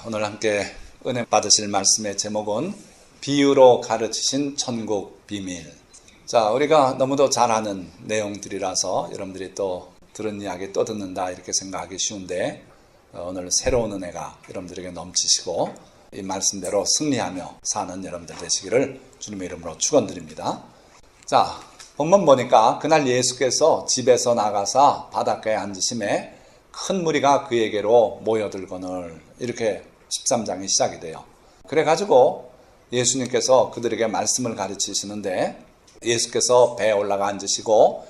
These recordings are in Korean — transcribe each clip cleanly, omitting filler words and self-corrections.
오늘 함께 은혜 받으실 말씀의 제목은 비유로 가르치신 천국 비밀. 자, 우리가 너무도 잘 아는 내용들이라서 여러분들이 또 들은 이야기 또 듣는다 이렇게 생각하기 쉬운데, 오늘 새로운 은혜가 여러분들에게 넘치시고 이 말씀대로 승리하며 사는 여러분들 되시기를 주님의 이름으로 축원드립니다. 자, 본문 보니까 그날 예수께서 집에서 나가사 바닷가에 앉으심에 큰 무리가 그에게로 모여들거늘, 이렇게 13장이 시작이 돼요. 그래가지고 예수님께서 그들에게 말씀을 가르치시는데, 예수께서 배에 올라가 앉으시고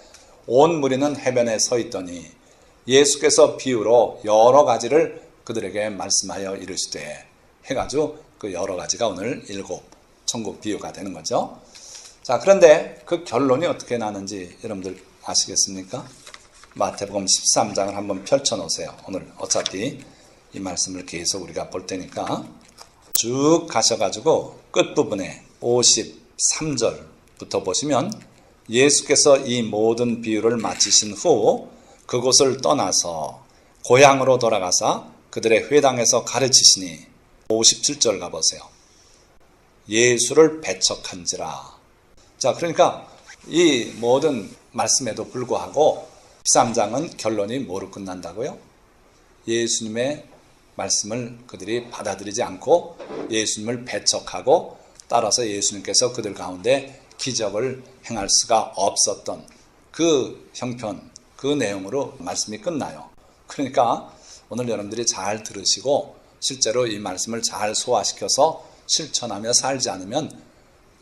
온 무리는 해변에 서 있더니 예수께서 비유로 여러 가지를 그들에게 말씀하여 이르시되, 해가지고 그 여러 가지가 오늘 7 천국 비유가 되는 거죠. 자, 그런데 그 결론이 어떻게 나는지 여러분들 아시겠습니까? 마태복음 13장을 한번 펼쳐놓으세요. 오늘 어차피 이 말씀을 계속 우리가 볼 테니까 쭉 가셔가지고 끝부분에 53절부터 보시면, 예수께서 이 모든 비유를 마치신 후 그곳을 떠나서 고향으로 돌아가사 그들의 회당에서 가르치시니, 57절 가보세요. 예수를 배척한지라. 자, 그러니까 이 모든 말씀에도 불구하고 13장은 결론이 뭐로 끝난다고요? 예수님의 말씀을 그들이 받아들이지 않고 예수님을 배척하고, 따라서 예수님께서 그들 가운데 기적을 행할 수가 없었던 그 형편, 그 내용으로 말씀이 끝나요. 그러니까 오늘 여러분들이 잘 들으시고 실제로 이 말씀을 잘 소화시켜서 실천하며 살지 않으면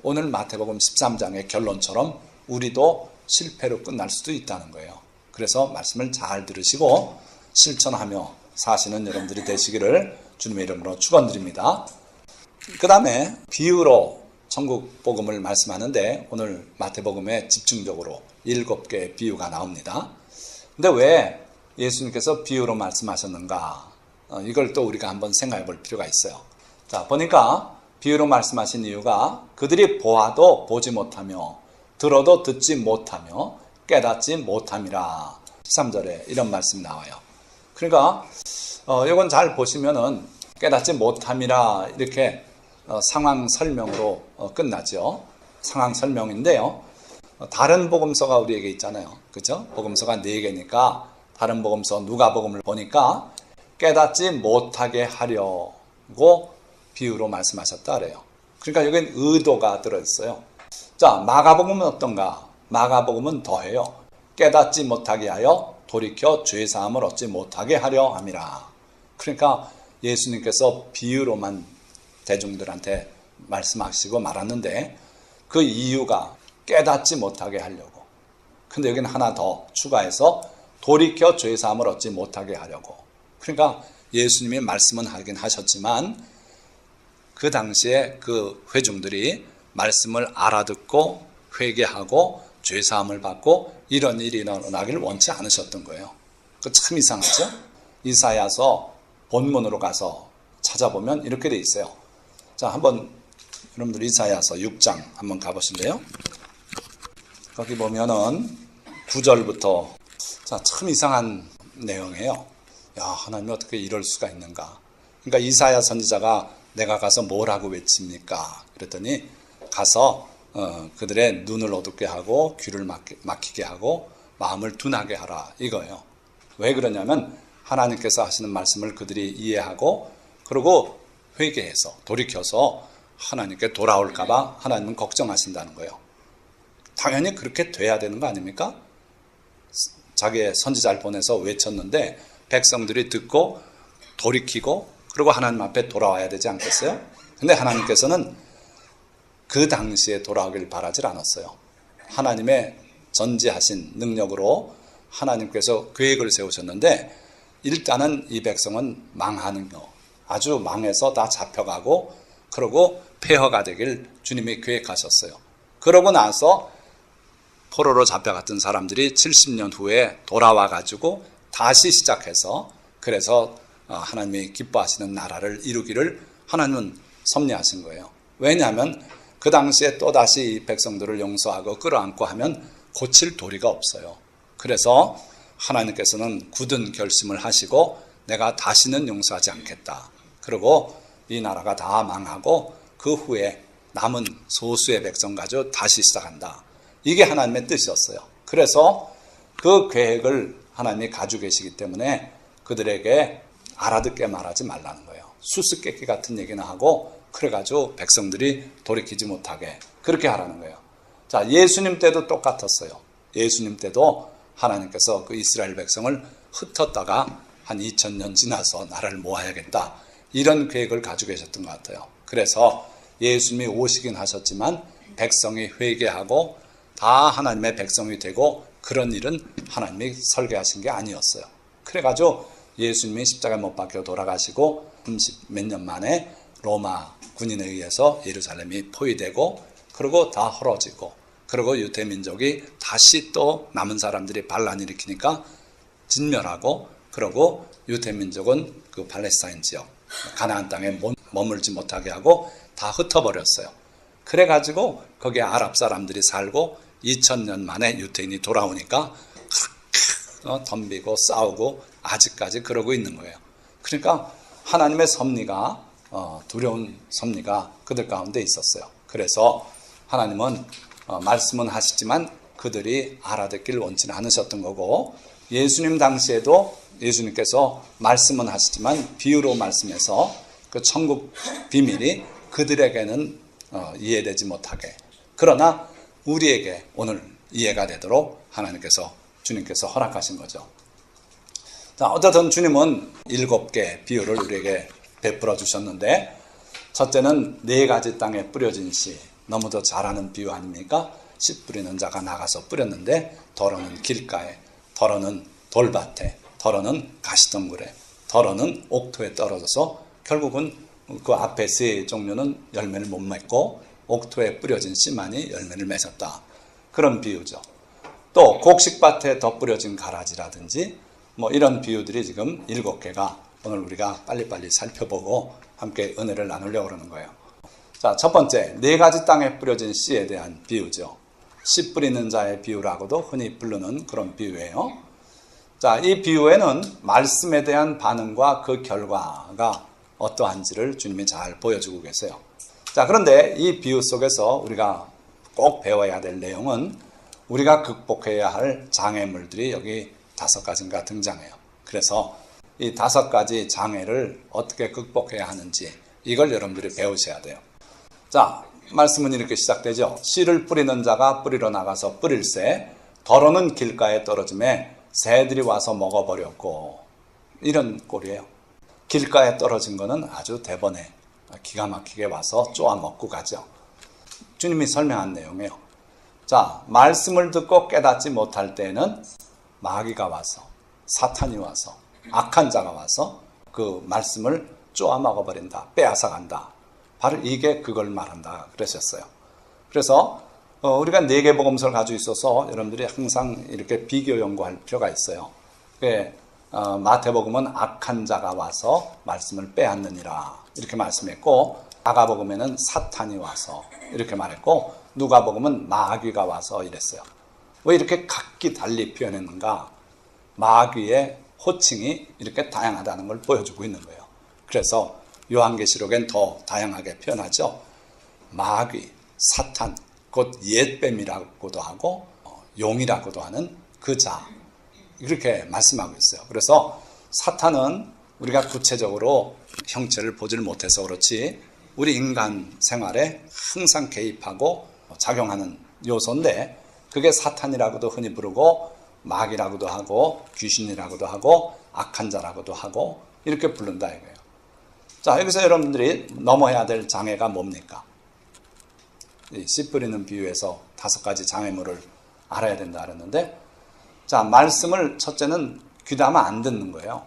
오늘 마태복음 13장의 결론처럼 우리도 실패로 끝날 수도 있다는 거예요. 그래서 말씀을 잘 들으시고 실천하며 사시는 여러분들이 되시기를 주님의 이름으로 축원드립니다. 그 다음에 비유로 천국 복음을 말씀하는데, 오늘 마태복음에 집중적으로 7개의 비유가 나옵니다. 근데 왜 예수님께서 비유로 말씀하셨는가? 이걸 또 우리가 한번 생각해 볼 필요가 있어요. 자, 보니까 비유로 말씀하신 이유가 그들이 보아도 보지 못하며 들어도 듣지 못하며 깨닫지 못함이라. 13절에 이런 말씀이 나와요. 그러니까 이건 잘 보시면은 깨닫지 못함이라 이렇게 상황 설명으로 끝나죠. 상황 설명인데요. 다른 복음서가 우리에게 있잖아요. 그렇죠? 복음서가 4개니까 다른 복음서 누가복음을 보니까 깨닫지 못하게 하려고 비유로 말씀하셨다 그래요. 그러니까 여기는 의도가 들어있어요. 자, 마가복음은 어떤가? 마가복음은 더해요. 깨닫지 못하게 하여 돌이켜 죄사함을 얻지 못하게 하려 함이라. 그러니까 예수님께서 비유로만 대중들한테 말씀하시고 말았는데, 그 이유가 깨닫지 못하게 하려고. 근데 여기는 하나 더 추가해서 돌이켜 죄사함을 얻지 못하게 하려고. 그러니까 예수님이 말씀은 하긴 하셨지만 그 당시에 그 회중들이 말씀을 알아듣고 회개하고 죄사함을 받고 이런 일이 일어나기를 원치 않으셨던 거예요. 그 참 이상하죠? 이사야서 본문으로 가서 찾아보면 이렇게 돼 있어요. 자, 한번 여러분들 이사야서 6장 한번 가보실래요? 거기 보면은 9절부터 자, 참 이상한 내용이에요. 야, 하나님이 어떻게 이럴 수가 있는가? 그러니까 이사야 선지자가 내가 가서 뭐라고 외칩니까? 그랬더니 가서 그들의 눈을 어둡게 하고 귀를 막히게 하고 마음을 둔하게 하라, 이거예요. 왜 그러냐면 하나님께서 하시는 말씀을 그들이 이해하고 그리고 회개해서 돌이켜서 하나님께 돌아올까 봐 하나님은 걱정하신다는 거예요. 당연히 그렇게 돼야 되는 거 아닙니까? 자기의 선지자를 보내서 외쳤는데 백성들이 듣고 돌이키고 그리고 하나님 앞에 돌아와야 되지 않겠어요? 근데 하나님께서는 그 당시에 돌아오길 바라질 않았어요. 하나님의 전지하신 능력으로 하나님께서 계획을 세우셨는데, 일단은 이 백성은 망하는 거, 아주 망해서 다 잡혀가고 그러고 폐허가 되길 주님이 계획하셨어요. 그러고 나서 포로로 잡혀갔던 사람들이 70년 후에 돌아와가지고 다시 시작해서, 그래서 하나님이 기뻐하시는 나라를 이루기를 하나님은 섭리하신 거예요. 왜냐하면 그 당시에 또다시 백성들을 용서하고 끌어안고 하면 고칠 도리가 없어요. 그래서 하나님께서는 굳은 결심을 하시고 내가 다시는 용서하지 않겠다. 그리고 이 나라가 다 망하고 그 후에 남은 소수의 백성 가지고 다시 시작한다. 이게 하나님의 뜻이었어요. 그래서 그 계획을 하나님이 가지고 계시기 때문에 그들에게 알아듣게 말하지 말라는 거예요. 수수께끼 같은 얘기나 하고 그래가지고 백성들이 돌이키지 못하게 그렇게 하라는 거예요. 자, 예수님 때도 똑같았어요. 예수님 때도 하나님께서 그 이스라엘 백성을 흩었다가 한 2000년 지나서 나라를 모아야겠다. 이런 계획을 가지고 계셨던 것 같아요. 그래서 예수님이 오시긴 하셨지만 백성이 회개하고 다 하나님의 백성이 되고 그런 일은 하나님이 설계하신 게 아니었어요. 그래가지고 예수님이 십자가에 못 박혀 돌아가시고 30 몇 년 만에 로마 군인에 의해서 예루살렘이 포위되고 그리고 다 헐어지고 그리고 유대민족이 다시 또 남은 사람들이 반란 일으키니까 진멸하고 그리고 유대민족은 그 팔레스타인 지역 가나안 땅에 머물지 못하게 하고 다 흩어버렸어요. 그래가지고 거기에 아랍 사람들이 살고 2000년 만에 유대인이 돌아오니까 덤비고 싸우고 아직까지 그러고 있는 거예요. 그러니까 하나님의 섭리가 두려운 섭리가 그들 가운데 있었어요. 그래서 하나님은 말씀은 하시지만 그들이 알아듣기를 원치 않으셨던 거고 예수님 당시에도 예수님께서 말씀은 하시지만 비유로 말씀해서 그 천국 비밀이 그들에게는 이해되지 못하게 그러나 우리에게 오늘 이해가 되도록 주님께서 허락하신 거죠. 자, 어쨌든 주님은 7개 비유를 우리에게 베풀어 주셨는데 첫째는 4가지 땅에 뿌려진 씨 너무도 잘 아는 비유 아닙니까? 씨 뿌리는 자가 나가서 뿌렸는데 더러는 길가에 더러는 돌밭에 더러는 가시덩굴에 더러는 옥토에 떨어져서 결국은 그 앞에 3 종류는 열매를 못 맺고 옥토에 뿌려진 씨만이 열매를 맺었다. 그런 비유죠. 또 곡식밭에 덧뿌려진 가라지라든지 뭐 이런 비유들이 지금 7개가 오늘 우리가 빨리빨리 살펴보고 함께 은혜를 나누려고 그러는 거예요. 자, 첫 번째 4가지 땅에 뿌려진 씨에 대한 비유죠. 씨 뿌리는 자의 비유라고도 흔히 부르는 그런 비유예요. 자, 이 비유에는 말씀에 대한 반응과 그 결과가 어떠한지를 주님이 잘 보여주고 계세요. 자, 그런데 이 비유 속에서 우리가 꼭 배워야 될 내용은 우리가 극복해야 할 장애물들이 여기 5가지인가 등장해요. 그래서 이 5가지 장애를 어떻게 극복해야 하는지 이걸 여러분들이 배우셔야 돼요. 자, 말씀은 이렇게 시작되죠. 씨를 뿌리는 자가 뿌리러 나가서 뿌릴새 더러는 길가에 떨어짐에 새들이 와서 먹어버렸고 이런 꼴이에요. 길가에 떨어진 거는 아주 대번에 기가 막히게 와서 쪼아 먹고 가죠. 주님이 설명한 내용이에요. 자, 말씀을 듣고 깨닫지 못할 때에는 마귀가 와서 사탄이 와서 악한 자가 와서 그 말씀을 쪼아 먹어버린다. 빼앗아 간다. 바로 이게 그걸 말한다 그러셨어요. 그래서 우리가 4개 복음서를 가지고 있어서 여러분들이 항상 이렇게 비교 연구할 필요가 있어요. 마태복음은 악한 자가 와서 말씀을 빼앗느니라 이렇게 말씀했고 마가복음에는 사탄이 와서 이렇게 말했고 누가복음은 마귀가 와서 이랬어요. 왜 이렇게 각기 달리 표현했는가? 마귀의 호칭이 이렇게 다양하다는 걸 보여주고 있는 거예요. 그래서 요한계시록엔 더 다양하게 표현하죠. 마귀, 사탄, 곧 옛뱀이라고도 하고 용이라고도 하는 그 자 이렇게 말씀하고 있어요. 그래서 사탄은 우리가 구체적으로 형체를 보질 못해서 그렇지 우리 인간 생활에 항상 개입하고 작용하는 요소인데 그게 사탄이라고도 흔히 부르고 마귀라고도 하고 귀신이라고도 하고 악한 자라고도 하고 이렇게 부른다 이거예요. 자, 여기서 여러분들이 넘어야 될 장애가 뭡니까? 이 씨 뿌리는 비유에서 5가지 장애물을 알아야 된다 그랬는데 자, 말씀을 첫째는 귀담아 안 듣는 거예요.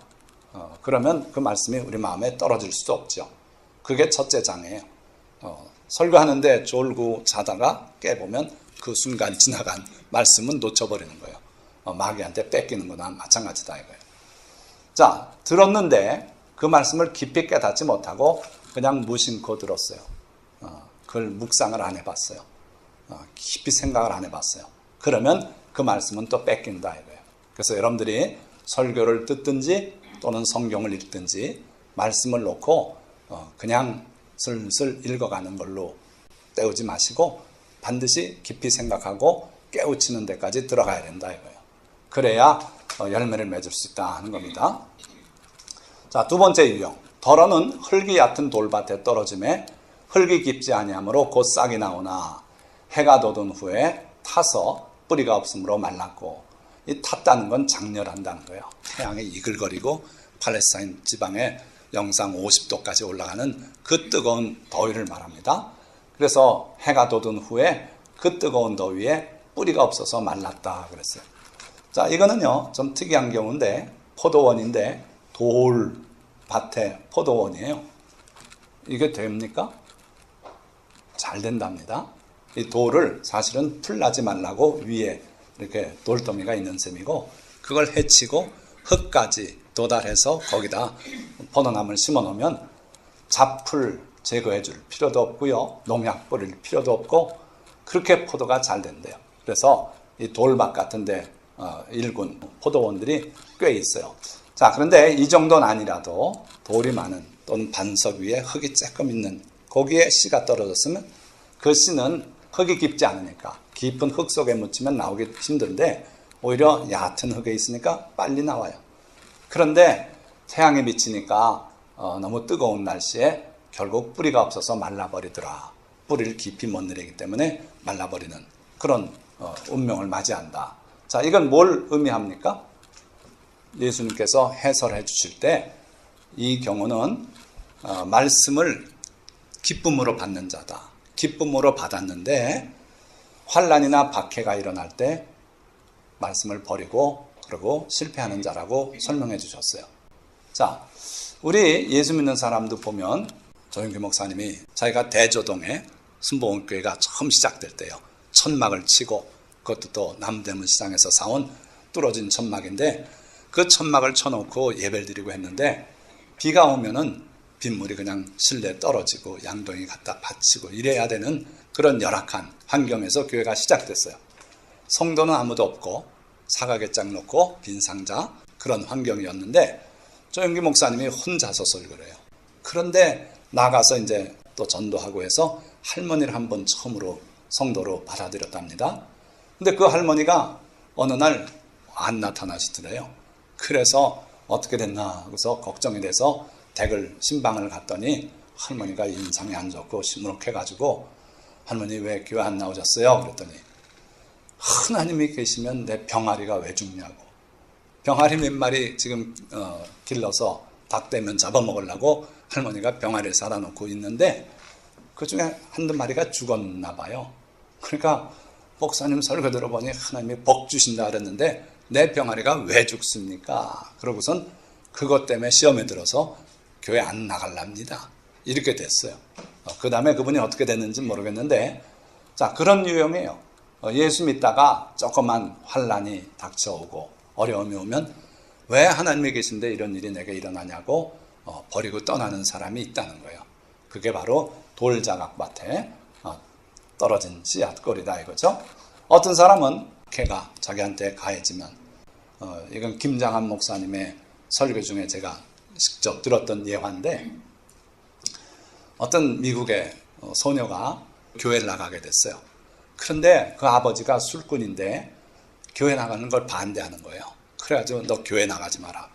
그러면 그 말씀이 우리 마음에 떨어질 수도 없죠. 그게 첫째 장애예요. 설교하는데 졸고 자다가 깨보면 그 순간 지나간 말씀은 놓쳐버리는 거예요. 마귀한테 뺏기는 거나 마찬가지다 이거예요. 자, 들었는데 그 말씀을 깊이 깨닫지 못하고 그냥 무심코 들었어요. 그걸 묵상을 안 해봤어요. 깊이 생각을 안 해봤어요. 그러면 그 말씀은 또 뺏긴다 이거예요. 그래서 여러분들이 설교를 듣든지 또는 성경을 읽든지 말씀을 놓고 그냥 슬슬 읽어가는 걸로 때우지 마시고 반드시 깊이 생각하고 깨우치는 데까지 들어가야 된다 이거예요. 그래야 열매를 맺을 수 있다 하는 겁니다. 자, 두 번째 유형. 덜어는 흙이 얕은 돌밭에 떨어짐에 흙이 깊지 아니하므로 곧 싹이 나오나 해가 돋은 후에 타서 뿌리가 없으므로 말랐고, 이 탔다는 건 장렬한다는 거예요. 태양이 이글거리고 팔레스타인 지방에 영상 50도까지 올라가는 그 뜨거운 더위를 말합니다. 그래서 해가 돋은 후에 그 뜨거운 더위에 뿌리가 없어서 말랐다 그랬어요. 자, 이거는요 좀 특이한 경우인데, 포도원인데 돌밭에 포도원이에요. 이게 됩니까? 잘 된답니다. 이 돌을 사실은 풀나지 말라고 위에 이렇게 돌더미가 있는 셈이고, 그걸 해치고 흙까지 도달해서 거기다 포도나무를 심어 놓으면 잡풀 제거해 줄 필요도 없고요, 농약 뿌릴 필요도 없고, 그렇게 포도가 잘 된대요. 그래서 이 돌밭 같은데 일군 포도원들이 꽤 있어요. 자, 그런데 이 정도는 아니라도 돌이 많은 또는 반석 위에 흙이 조금 있는 거기에 씨가 떨어졌으면 그 씨는 흙이 깊지 않으니까 깊은 흙 속에 묻히면 나오기 힘든데 오히려 얕은 흙에 있으니까 빨리 나와요. 그런데 태양이 비치니까 너무 뜨거운 날씨에 결국 뿌리가 없어서 말라버리더라. 뿌리를 깊이 못 내리기 때문에 말라버리는 그런 운명을 맞이한다. 자, 이건 뭘 의미합니까? 예수님께서 해설해 주실 때 이 경우는 말씀을 기쁨으로 받는 자다. 기쁨으로 받았는데 환난이나 박해가 일어날 때 말씀을 버리고 그러고 실패하는 자라고 설명해 주셨어요. 자, 우리 예수 믿는 사람도 보면 조영규 목사님이 자기가 대조동에 순복음교회가 처음 시작될 때요, 천막을 치고, 그것도 또 남대문 시장에서 사온 뚫어진 천막인데 그 천막을 쳐놓고 예배를 드리고 했는데 비가 오면은 빗물이 그냥 실내에 떨어지고 양동이 갖다 받치고 이래야 되는 그런 열악한 환경에서 교회가 시작됐어요. 성도는 아무도 없고 사각의장 놓고 빈 상자, 그런 환경이었는데 조영기 목사님이 혼자서 설교를 해요. 그런데 나가서 이제 또 전도하고 해서 할머니를 한번 처음으로 성도로 받아들였답니다. 근데 그 할머니가 어느 날 안 나타나시더래요. 그래서 어떻게 됐나 그래서 걱정이 돼서 댁을 신방을 갔더니 할머니가 인상이 안 좋고 시무룩해가지고 할머니 왜 교회 안 나오셨어요? 그랬더니 하나님이 계시면 내 병아리가 왜 죽냐고. 병아리 몇 마리 지금 길러서 닭 되면 잡아먹으려고 할머니가 병아리를 살아놓고 있는데 그 중에 한두 마리가 죽었나 봐요. 그러니까 목사님 설교 들어보니 하나님이 복 주신다 그랬는데 내 병아리가 왜 죽습니까? 그러고선 그것 때문에 시험에 들어서 교회 안 나갈랍니다. 이렇게 됐어요. 그 다음에 그분이 어떻게 됐는지 모르겠는데, 자, 그런 유형이에요. 예수 믿다가 조그만 환난이 닥쳐오고 어려움이 오면 왜 하나님이 계신데 이런 일이 내게 일어나냐고 버리고 떠나는 사람이 있다는 거예요. 그게 바로 돌자각밭에 떨어진 씨앗거리다 이거죠. 어떤 사람은 개가 자기한테 가해지면, 이건 김장한 목사님의 설교 중에 제가 직접 들었던 예화인데, 어떤 미국의 소녀가 교회를 나가게 됐어요. 그런데 그 아버지가 술꾼인데 교회 나가는 걸 반대하는 거예요. 그래가지고 너 교회 나가지 마라.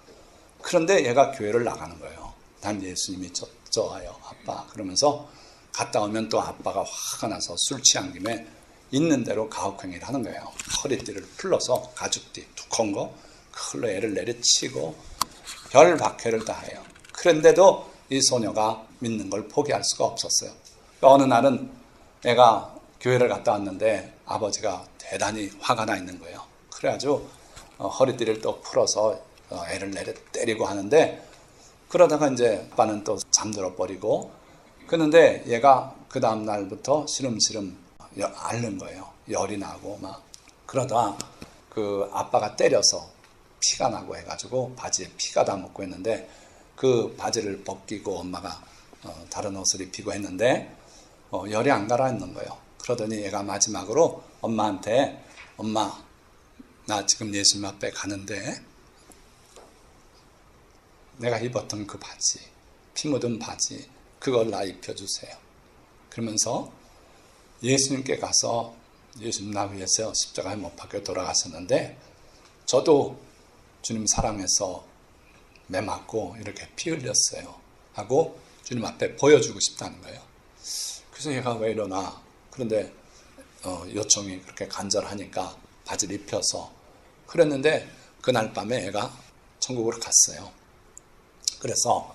그런데 얘가 교회를 나가는 거예요. 난 예수님이 좋아요 아빠. 그러면서 갔다 오면 또 아빠가 화가 나서 술 취한 김에 있는 대로 가혹행위를 하는 거예요. 허리띠를 풀러서 가죽띠 두꺼운 거 그걸로 애를 내려치고 별 박해를 다 해요. 그런데도 이 소녀가 믿는 걸 포기할 수가 없었어요. 어느 날은 애가 교회를 갔다 왔는데 아버지가 대단히 화가 나 있는 거예요. 그래가지고 허리띠를 또 풀어서 애를 내려 때리고 하는데, 그러다가 이제 아빠는 또 잠들어 버리고, 그런데 얘가 그 다음 날부터 시름시름 앓는 거예요. 열이 나고 막. 그러다 그 아빠가 때려서 피가 나고 해가지고 바지에 피가 다 묻고 했는데, 그 바지를 벗기고 엄마가 다른 옷을 입히고 했는데 열이 안 가라앉는 거예요. 그러더니 얘가 마지막으로 엄마한테, 엄마 나 지금 예수님 앞에 가는데 내가 입었던 그 바지, 피 묻은 바지 그걸 나 입혀주세요. 그러면서 예수님께 가서 예수님 나 위해서 십자가에 못 박혀 돌아가셨는데 저도 주님 사랑해서 매 맞고 이렇게 피 흘렸어요 하고 주님 앞에 보여주고 싶다는 거예요. 그래서 얘가 왜 이러나, 그런데 요청이 그렇게 간절하니까 바지를 입혀서 그랬는데 그날 밤에 얘가 천국으로 갔어요. 그래서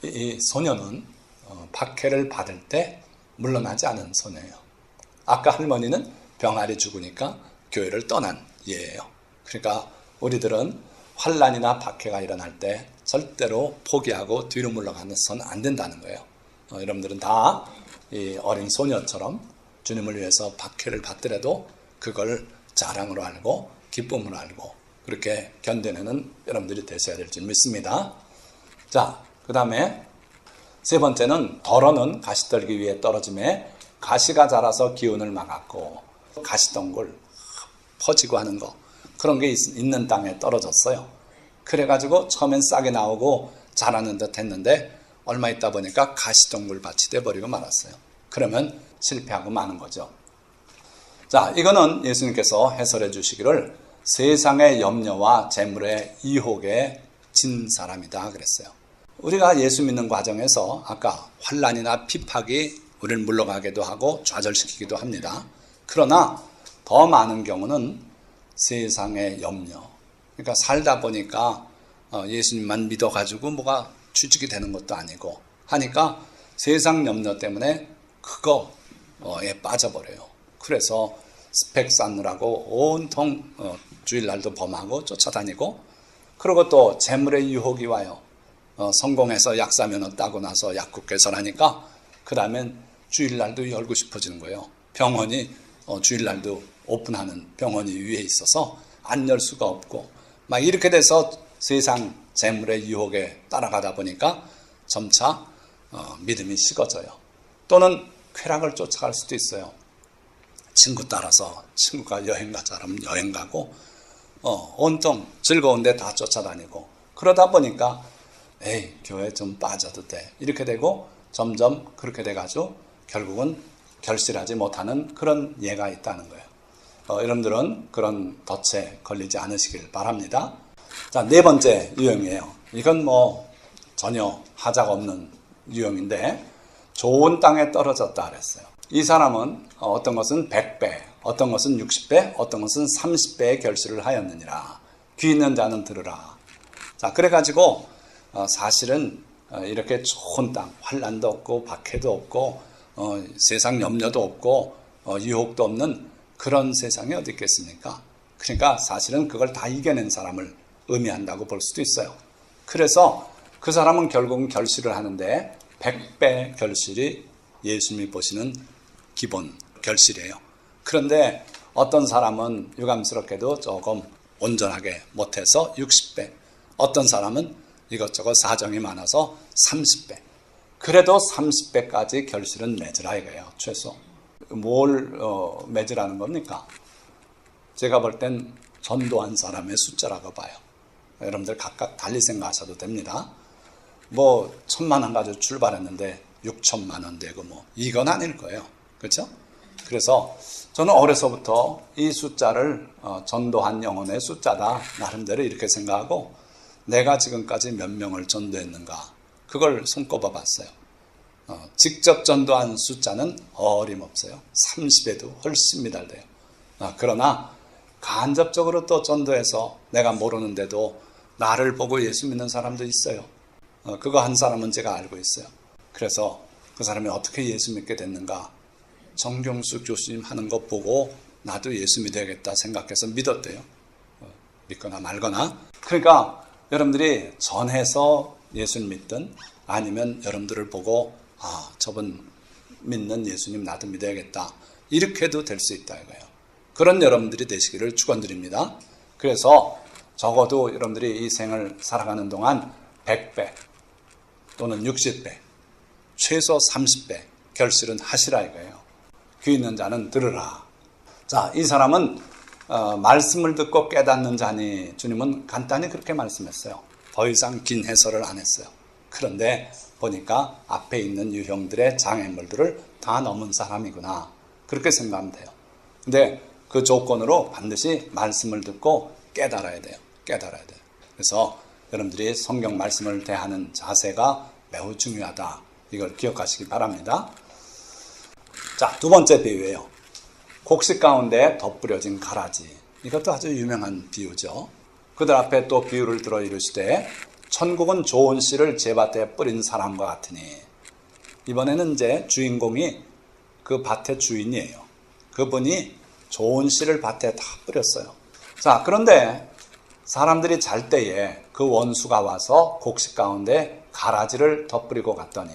이 소녀는 박해를 받을 때 물러나지 않은 소녀예요. 아까 할머니는 병아리 죽으니까 교회를 떠난 예예요. 그러니까 우리들은 환난이나 박해가 일어날 때 절대로 포기하고 뒤로 물러가서는 안 된다는 거예요. 여러분들은 다 이 어린 소녀처럼 주님을 위해서 박해를 받더라도 그걸 자랑으로 알고 기쁨으로 알고 그렇게 견뎌내는 여러분들이 되셔야 될 줄 믿습니다. 자, 그 다음에 세 번째는 덜어는 가시떨기 위에 떨어짐에 가시가 자라서 기운을 막았고, 가시덩굴 퍼지고 하는 거, 그런 게 있는 땅에 떨어졌어요. 그래가지고 처음엔 싹이 나오고 자라는 듯 했는데 얼마 있다 보니까 가시덩굴 밭이 돼버리고 말았어요. 그러면 실패하고 마는 거죠. 자, 이거는 예수님께서 해설해 주시기를 세상의 염려와 재물의 유혹에 진 사람이다 그랬어요. 우리가 예수 믿는 과정에서 아까 환난이나 핍박이 우리를 물러가기도 하고 좌절시키기도 합니다. 그러나 더 많은 경우는 세상의 염려, 그러니까 살다 보니까 예수님만 믿어가지고 뭐가 취직이 되는 것도 아니고 하니까 세상 염려 때문에 그거에 빠져버려요. 그래서 스펙 쌓느라고 온통 주일날도 범하고 쫓아다니고, 그리고 또 재물의 유혹이 와요. 성공해서 약사면허 따고 나서 약국 개설하니까 그 다음엔 주일날도 열고 싶어지는 거예요. 병원이 주일날도 오픈하는 병원이 위에 있어서 안 열 수가 없고, 막 이렇게 돼서 세상 재물의 유혹에 따라가다 보니까 점차 믿음이 식어져요. 또는 쾌락을 쫓아갈 수도 있어요. 친구 따라서 친구가 여행 가자면 여행 가고 온통 즐거운데 다 쫓아다니고, 그러다 보니까 에이 교회 좀 빠져도 돼 이렇게 되고 점점 그렇게 돼가지고 결국은 결실하지 못하는 그런 예가 있다는 거예요. 여러분들은 그런 덫에 걸리지 않으시길 바랍니다. 자, 네 번째 유형이에요. 이건 뭐 전혀 하자가 없는 유형인데 좋은 땅에 떨어졌다 그랬어요. 이 사람은 어떤 것은 100배, 어떤 것은 60배, 어떤 것은 30배의 결실을 하였느니라. 귀 있는 자는 들으라. 자, 그래가지고 사실은 이렇게 좋은 땅, 환난도 없고 박해도 없고 세상 염려도 없고 유혹도 없는 그런 세상이 어디 있겠습니까? 그러니까 사실은 그걸 다 이겨낸 사람을 의미한다고 볼 수도 있어요. 그래서 그 사람은 결국은 결실을 하는데 100배 결실이 예수님이 보시는 기본 결실이에요. 그런데 어떤 사람은 유감스럽게도 조금 온전하게 못해서 60배, 어떤 사람은 이것저것 사정이 많아서 30배, 그래도 30배까지 결실은 맺으라 이거예요. 최소. 뭘 맺으라는 겁니까? 제가 볼 땐 전도한 사람의 숫자라고 봐요. 여러분들 각각 달리 생각하셔도 됩니다. 뭐 1,000만 원 가지고 출발했는데 6,000만 원 되고 뭐 이건 아닐 거예요. 그렇죠? 그래서 저는 어려서부터 이 숫자를 전도한 영혼의 숫자다 나름대로 이렇게 생각하고, 내가 지금까지 몇 명을 전도했는가 그걸 손꼽아 봤어요. 직접 전도한 숫자는 어림없어요. 30에도 훨씬 미달돼요. 그러나 간접적으로 또 전도해서 내가 모르는데도 나를 보고 예수 믿는 사람도 있어요. 그거 한 사람은 제가 알고 있어요. 그래서 그 사람이 어떻게 예수 믿게 됐는가, 정경수 교수님 하는 거 보고 나도 예수 믿어야겠다 생각해서 믿었대요. 믿거나 말거나. 그러니까 여러분들이 전해서 예수를 믿든 아니면 여러분들을 보고 저분 믿는 예수님 나도 믿어야겠다 이렇게도 될 수 있다 이거예요. 그런 여러분들이 되시기를 축원드립니다. 그래서 적어도 여러분들이 이 생을 살아가는 동안 100배 또는 60배, 최소 30배 결실은 하시라 이거예요. 귀 있는 자는 들으라. 자, 이 사람은 말씀을 듣고 깨닫는 자니, 주님은 간단히 그렇게 말씀했어요. 더 이상 긴 해설을 안 했어요. 그런데 보니까 앞에 있는 유형들의 장애물들을 다 넘은 사람이구나. 그렇게 생각하면 돼요. 근데 그 조건으로 반드시 말씀을 듣고 깨달아야 돼요. 깨달아야 돼요. 그래서 여러분들이 성경 말씀을 대하는 자세가 매우 중요하다. 이걸 기억하시기 바랍니다. 자, 두 번째 비유예요. 곡식 가운데 덧뿌려진 가라지. 이것도 아주 유명한 비유죠. 그들 앞에 또 비유를 들어 이르시되 천국은 좋은 씨를 제 밭에 뿌린 사람과 같으니. 이번에는 이제 주인공이 그 밭의 주인이에요. 그분이 좋은 씨를 밭에 다 뿌렸어요. 자, 그런데 사람들이 잘 때에 그 원수가 와서 곡식 가운데 가라지를 덧뿌리고 갔더니,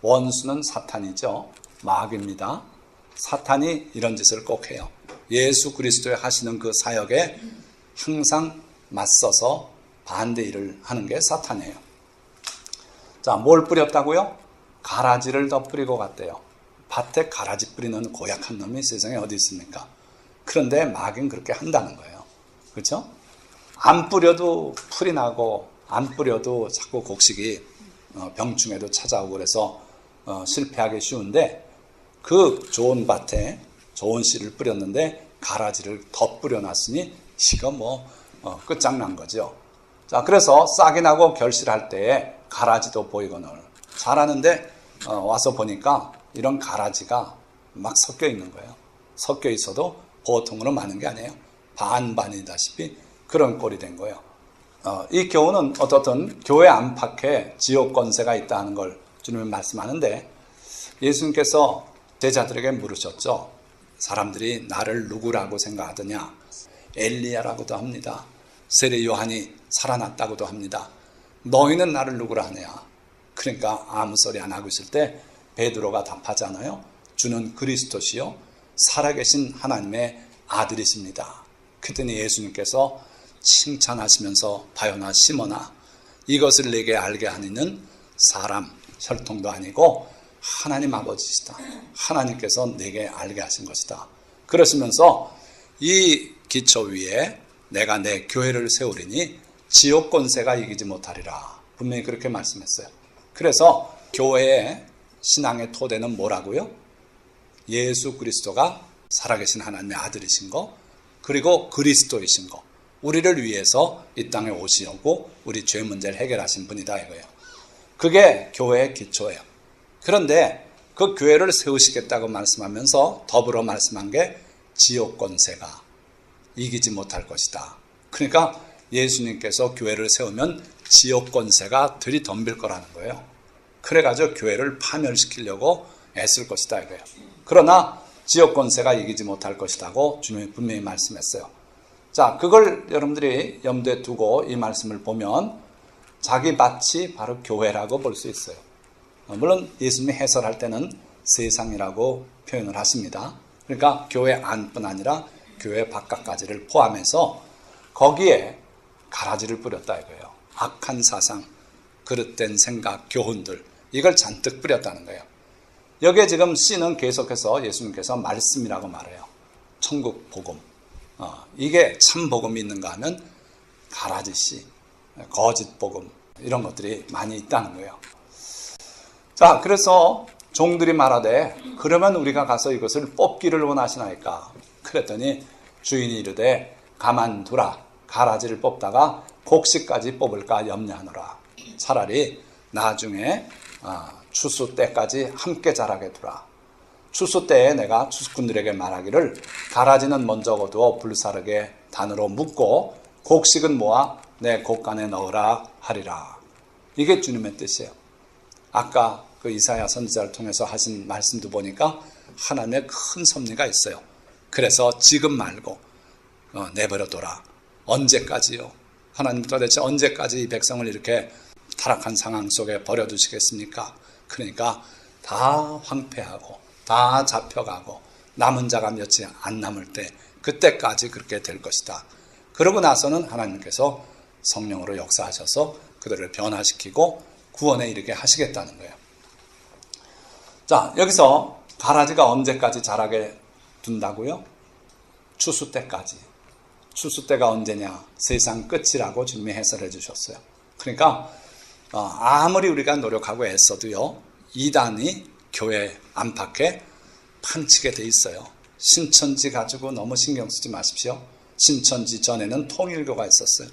원수는 사탄이죠. 마귀입니다. 사탄이 이런 짓을 꼭 해요. 예수 그리스도의 하시는 그 사역에 항상 맞서서 반대 일을 하는 게 사탄이에요. 자, 뭘 뿌렸다고요? 가라지를 덧뿌리고 갔대요. 밭에 가라지 뿌리는 고약한 놈이 세상에 어디 있습니까? 그런데 마귀는 그렇게 한다는 거예요. 그렇죠? 안 뿌려도 풀이 나고 안 뿌려도 자꾸 곡식이 병충해도 찾아오고 그래서 실패하기 쉬운데, 그 좋은 밭에 좋은 씨를 뿌렸는데 가라지를 덧뿌려 놨으니 이거 끝장난 거죠. 자, 그래서 싹이 나고 결실할 때에 가라지도 보이거늘 잘하는데 와서 보니까 이런 가라지가 막 섞여 있는 거예요. 섞여 있어도 보통으로 많은 게 아니에요. 반반이다시피 그런 꼴이 된 거예요. 이 교훈은 어떻든 교회 안팎에 지옥 권세가 있다는 걸 주님은 말씀하는데, 예수님께서 제자들에게 물으셨죠. 사람들이 나를 누구라고 생각하더냐? 엘리야라고도 합니다. 세례 요한이 살아났다고도 합니다. 너희는 나를 누구라 하냐? 그러니까 아무 소리 안 하고 있을 때 베드로가 답하잖아요. 주는 그리스도시요 살아계신 하나님의 아들이십니다. 그랬더니 예수님께서 칭찬하시면서 바요나 시몬아, 이것을 내게 알게 하는 사람 혈통도 아니고 하나님 아버지시다. 하나님께서 내게 알게 하신 것이다. 그러시면서 이 기초 위에 내가 내 교회를 세우리니 지옥 권세가 이기지 못하리라. 분명히 그렇게 말씀했어요. 그래서 교회의 신앙의 토대는 뭐라고요? 예수 그리스도가 살아계신 하나님의 아들이신 거, 그리고 그리스도이신 거, 우리를 위해서 이 땅에 오시려고 우리 죄 문제를 해결하신 분이다 이거예요. 그게 교회의 기초예요. 그런데 그 교회를 세우시겠다고 말씀하면서 더불어 말씀한 게 지옥 권세가 이기지 못할 것이다. 그러니까 예수님께서 교회를 세우면 지옥 권세가 들이덤빌 거라는 거예요. 그래가지고 교회를 파멸시키려고 애쓸 것이다 이거예요. 그러나 지옥 권세가 이기지 못할 것이라고 주님이 분명히 말씀했어요. 자, 그걸 여러분들이 염두에 두고 이 말씀을 보면 자기 밭이 바로 교회라고 볼 수 있어요. 물론 예수님이 해설할 때는 세상이라고 표현을 하십니다. 그러니까 교회 안뿐 아니라 교회 바깥까지를 포함해서 거기에 가라지를 뿌렸다 이거예요. 악한 사상, 그릇된 생각, 교훈들, 이걸 잔뜩 뿌렸다는 거예요. 여기에 지금 씨는 계속해서 예수님께서 말씀이라고 말해요. 천국 복음. 이게 참 복음이 있는가 하면 가라지 씨, 거짓 복음, 이런 것들이 많이 있다는 거예요. 자, 그래서 종들이 말하되 그러면 우리가 가서 이것을 뽑기를 원하시나이까? 그랬더니 주인이 이르되 가만두라. 가라지를 뽑다가 곡식까지 뽑을까 염려하노라. 차라리 나중에 추수 때까지 함께 자라게 두라. 추수 때에 내가 추수꾼들에게 말하기를 가라지는 먼저 거두어 불사르게 단으로 묶고 곡식은 모아 내 곡간에 넣으라 하리라. 이게 주님의 뜻이에요. 아까 그 이사야 선지자를 통해서 하신 말씀도 보니까 하나님의 큰 섭리가 있어요. 그래서 지금 말고 내버려둬라. 언제까지요? 하나님 도대체 언제까지 이 백성을 이렇게 타락한 상황 속에 버려두시겠습니까? 그러니까 다 황폐하고 다 잡혀가고 남은 자가 몇이 안 남을 때 그때까지 그렇게 될 것이다. 그러고 나서는 하나님께서 성령으로 역사하셔서 그들을 변화시키고 구원에 이르게 하시겠다는 거예요. 자, 여기서 가라지가 언제까지 자라게 둔다고요? 추수 때까지. 추수 때가 언제냐? 세상 끝이라고 주님이 해설해 주셨어요. 그러니까 아무리 우리가 노력하고 애써도요, 이단이 교회 안팎에 판치게 돼 있어요. 신천지 가지고 너무 신경 쓰지 마십시오. 신천지 전에는 통일교가 있었어요.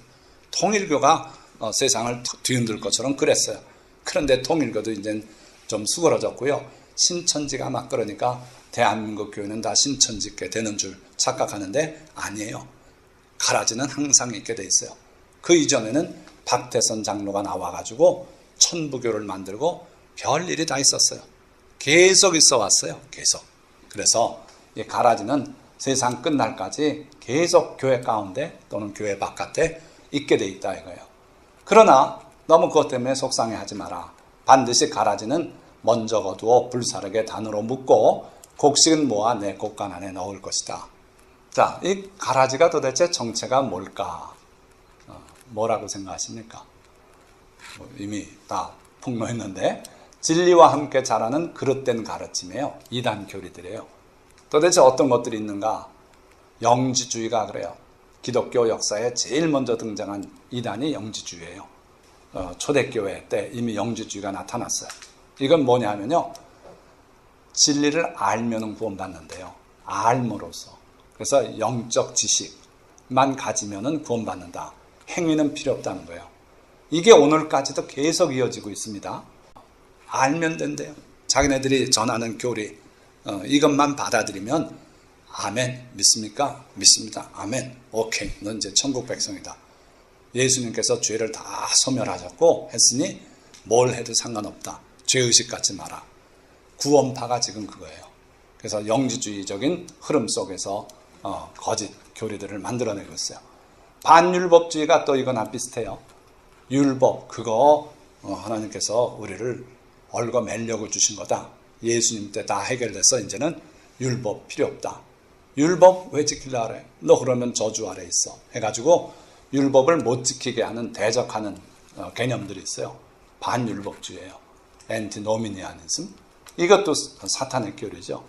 통일교가 세상을 뒤흔들 것처럼 그랬어요. 그런데 통일교도 이제 좀 수그러졌고요. 신천지가 막 그러니까 대한민국 교회는 다 신천지께 되는 줄 착각하는데 아니에요. 가라지는 항상 있게 돼 있어요. 그 이전에는 박태선 장로가 나와가지고 천부교를 만들고 별일이 다 있었어요. 계속 있어 왔어요. 계속. 그래서 이 가라지는 세상 끝날까지 계속 교회 가운데 또는 교회 바깥에 있게 돼 있다 이거예요. 그러나 너무 그것 때문에 속상해하지 마라. 반드시 가라지는 먼저 거두어 불사르게 단으로 묶고 곡식은 모아 내 곡간 안에 넣을 것이다. 자, 이 가라지가 도대체 정체가 뭘까? 뭐라고 생각하십니까? 이미 다 폭로했는데 진리와 함께 자라는 그릇된 가르침이에요. 이단 교리들이에요. 도대체 어떤 것들이 있는가? 영지주의가 그래요. 기독교 역사에 제일 먼저 등장한 이단이 영지주의예요. 초대교회 때 이미 영지주의가 나타났어요. 이건 뭐냐 하면요, 진리를 알면 구원받는데요. 알므로써. 그래서 영적 지식만 가지면 구원받는다. 행위는 필요 없다는 거예요. 이게 오늘까지도 계속 이어지고 있습니다. 알면 된대요. 자기네들이 전하는 교리, 이것만 받아들이면 아멘, 믿습니까? 믿습니다. 아멘, 오케이, 넌 이제 천국 백성이다. 예수님께서 죄를 다 소멸하셨고 했으니 뭘 해도 상관없다. 죄의식 갖지 마라. 구원파가 지금 그거예요. 그래서 영지주의적인 흐름 속에서 거짓 교리들을 만들어내고 있어요. 반율법주의가 또 이거나 비슷해요. 율법, 그거 하나님께서 우리를 얽어매려고 주신 거다. 예수님 때 다 해결돼서 이제는 율법 필요 없다. 율법 왜 지키려 그래? 너 그러면 저주 아래 있어. 해가지고 율법을 못 지키게 하는 대적하는 개념들이 있어요. 반율법주의예요. 엔티노미니아니즘. 이것도 사탄의 교리죠.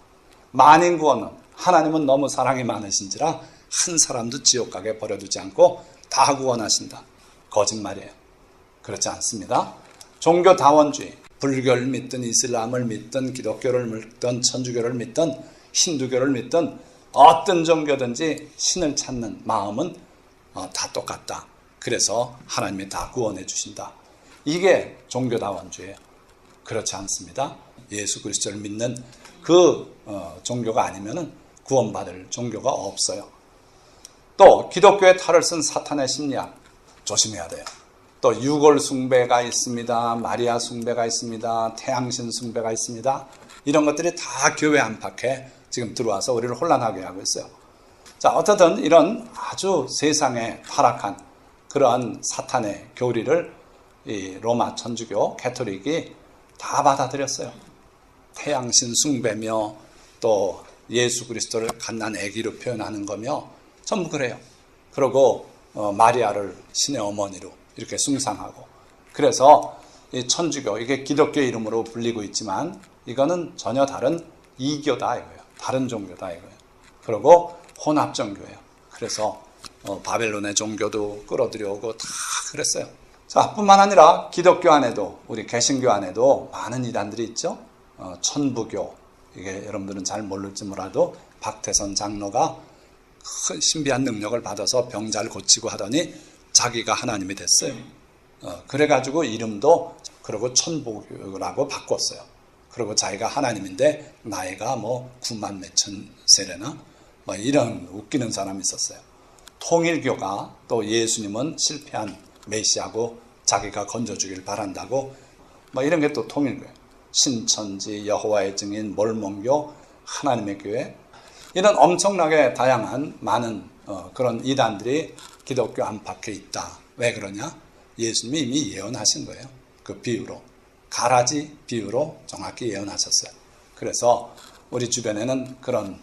만인구원은 하나님은 너무 사랑이 많으신지라 한 사람도 지옥 가게 버려두지 않고 다 구원하신다. 거짓말이에요. 그렇지 않습니다. 종교다원주의, 불교를 믿든 이슬람을 믿든 기독교를 믿든 천주교를 믿든 힌두교를 믿든 어떤 종교든지 신을 찾는 마음은 다 똑같다. 그래서 하나님이 다 구원해 주신다. 이게 종교다원주의예요. 그렇지 않습니다. 예수 그리스도를 믿는 그 종교가 아니면 구원받을 종교가 없어요. 또 기독교의 탈을 쓴 사탄의 심리학 조심해야 돼요. 또 유골 숭배가 있습니다. 마리아 숭배가 있습니다. 태양신 숭배가 있습니다. 이런 것들이 다 교회 안팎에 지금 들어와서 우리를 혼란하게 하고 있어요. 자, 어쨌든 이런 아주 세상에 타락한 그러한 사탄의 교리를 이 로마 천주교 가톨릭이 다 받아들였어요. 태양신 숭배며 또 예수 그리스도를 갓난 아기로 표현하는 거며 전부 그래요. 그리고 마리아를 신의 어머니로 이렇게 숭상하고, 그래서 이 천주교, 이게 기독교 이름으로 불리고 있지만 이거는 전혀 다른 이교다 이거예요. 다른 종교다 이거예요. 그리고 혼합종교예요. 그래서 바벨론의 종교도 끌어들여오고 다 그랬어요. 자, 뿐만 아니라 기독교 안에도, 우리 개신교 안에도 많은 이단들이 있죠. 천부교, 이게 여러분들은 잘 모를지 몰라도 박태선 장로가 큰 신비한 능력을 받아서 병 잘 고치고 하더니 자기가 하나님이 됐어요. 그래가지고 이름도 그러고 천부교라고 바꿨어요. 그리고 자기가 하나님인데 나이가 뭐 9만 몇천 세례나 뭐 이런 웃기는 사람이 있었어요. 통일교가 또 예수님은 실패한 메시아고 자기가 건져주길 바란다고 뭐 이런 게 또 통일교예요. 신천지, 여호와의 증인, 몰몬교, 하나님의 교회, 이런 엄청나게 다양한 많은 그런 이단들이 기독교 안팎에 있다. 왜 그러냐? 예수님이 이미 예언하신 거예요. 그 비유로, 가라지 비유로 정확히 예언하셨어요. 그래서 우리 주변에는 그런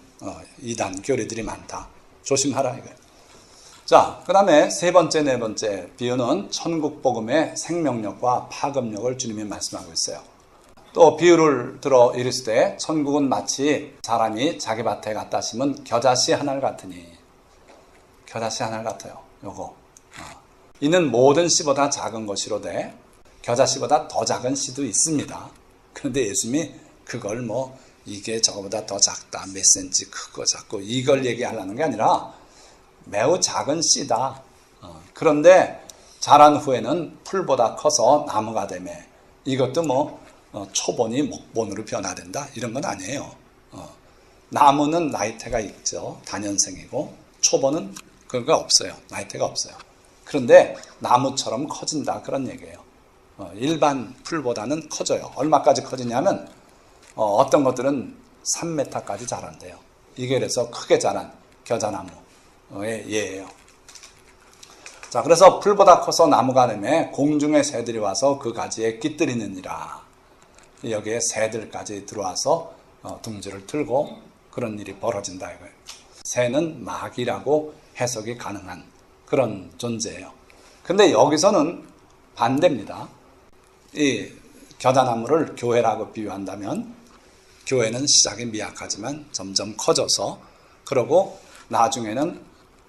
이단 교리들이 많다. 조심하라 이거예요. 자, 그 다음에 세 번째, 네 번째 비유는 천국 복음의 생명력과 파급력을 주님이 말씀하고 있어요. 또 비유를 들어 이르시되 천국은 마치 사람이 자기 밭에 갖다 심은 겨자씨 하늘 같으니, 겨자씨 하늘 같아요. 요거 이는 모든 씨보다 작은 것이로되 겨자씨보다 더 작은 씨도 있습니다. 그런데 예수님이 그걸 뭐 이게 저거보다 더 작다, 몇 센치 크고 작고 이걸 얘기하려는 게 아니라 매우 작은 씨다. 그런데 자란 후에는 풀보다 커서 나무가 되매 이것도 뭐 초본이 목본으로 변화된다 이런 건 아니에요. 나무는 나이테가 있죠. 다년생이고 초본은 그거 없어요. 나이테가 없어요. 그런데 나무처럼 커진다 그런 얘기예요. 일반 풀보다는 커져요. 얼마까지 커지냐면 어떤 것들은 3m까지 자란대요. 이게 그래서 크게 자란 겨자나무의 예예요. 자, 그래서 풀보다 커서 나무가 되매 공중의 새들이 와서 그 가지에 깃들이느니라. 여기에 새들까지 들어와서 둥지를 틀고 그런 일이 벌어진다 이거예요. 새는 마귀라고 해석이 가능한 그런 존재예요. 근데 여기서는 반대입니다. 이 겨자나무를 교회라고 비유한다면 교회는 시작이 미약하지만 점점 커져서 그러고 나중에는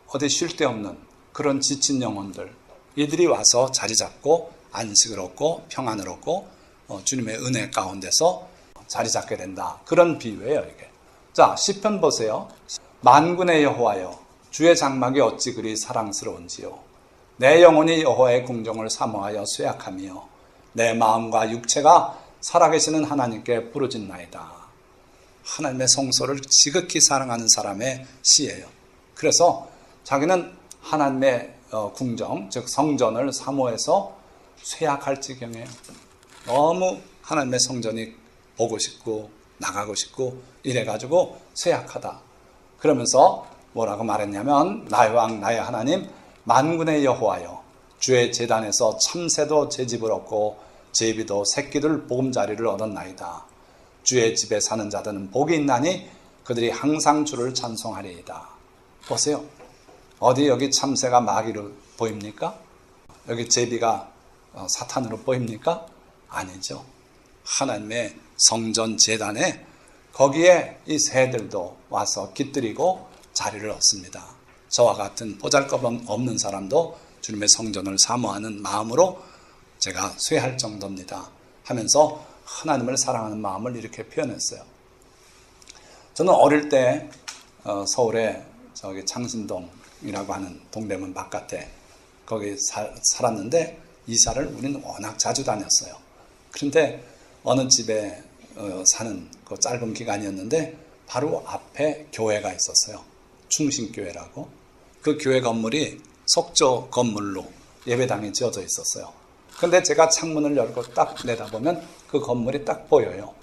어디 쉴 데 없는 그런 지친 영혼들 이들이 와서 자리 잡고 안식을 얻고 평안을 얻고 주님의 은혜 가운데서 자리 잡게 된다. 그런 비유예요 이게. 자, 시편 보세요. 만군의 여호와여 주의 장막이 어찌 그리 사랑스러운지요. 내 영혼이 여호와의 궁정을 사모하여 쇠약하며 내 마음과 육체가 살아계시는 하나님께 부르짖나이다. 하나님의 성소를 지극히 사랑하는 사람의 시예요. 그래서 자기는 하나님의 궁정, 즉 성전을 사모해서 쇠약할 지경이에요. 너무 하나님의 성전이 보고 싶고 나가고 싶고 이래가지고 쇠약하다. 그러면서 뭐라고 말했냐면 나의 왕 나의 하나님 만군의 여호와여 주의 제단에서 참새도 제 집을 얻고 제비도 새끼들 보금자리를 얻었나이다. 주의 집에 사는 자들은 복이 있나니 그들이 항상 주를 찬송하리이다. 보세요. 어디 여기 참새가 마귀로 보입니까? 여기 제비가 사탄으로 보입니까? 아니죠. 하나님의 성전 제단에 거기에 이 새들도 와서 깃들이고 자리를 얻습니다. 저와 같은 보잘것없는 사람도 주님의 성전을 사모하는 마음으로 제가 쇠할 정도입니다 하면서 하나님을 사랑하는 마음을 이렇게 표현했어요. 저는 어릴 때 서울에 저기 창신동이라고 하는 동대문 바깥에 거기 살았는데 이사를 우리는 워낙 자주 다녔어요. 그런데 어느 집에 사는 그 짧은 기간이었는데 바로 앞에 교회가 있었어요. 충신교회라고. 그 교회 건물이 석조 건물로 예배당이 지어져 있었어요. 근데 제가 창문을 열고 딱 내다보면 그 건물이 딱 보여요.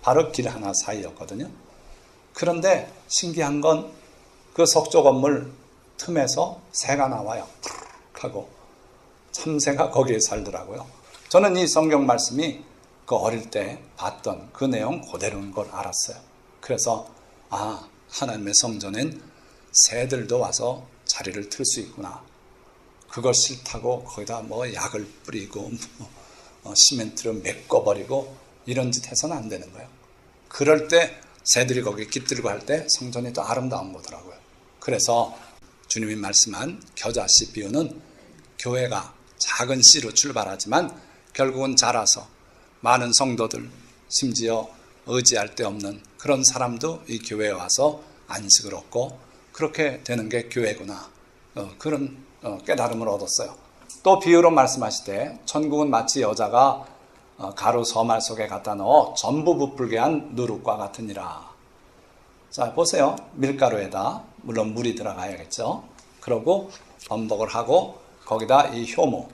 바로 길 하나 사이였거든요. 그런데 신기한 건 그 석조 건물 틈에서 새가 나와요. 하고 참새가 거기에 살더라고요. 저는 이 성경 말씀이 그 어릴 때 봤던 그 내용 그대로인 걸 알았어요. 그래서 하나님의 성전엔 새들도 와서 자리를 틀 수 있구나. 그걸 싫다고 거기다 뭐 약을 뿌리고 시멘트를 메꿔버리고 이런 짓 해서는 안 되는 거예요. 그럴 때 새들이 거기 깃들고 할 때 성전이 또 아름다운 거더라고요. 그래서 주님이 말씀한 겨자씨 비유는 교회가 작은 씨로 출발하지만 결국은 자라서 많은 성도들 심지어 의지할 데 없는 그런 사람도 이 교회에 와서 안식을 얻고 그렇게 되는 게 교회구나. 그런 깨달음을 얻었어요. 또 비유로 말씀하시되 천국은 마치 여자가 가루 서말 속에 갖다 넣어 전부 부풀게 한 누룩과 같으니라. 자, 보세요. 밀가루에다 물론 물이 들어가야겠죠. 그러고 범벅을 하고 거기다 이 효모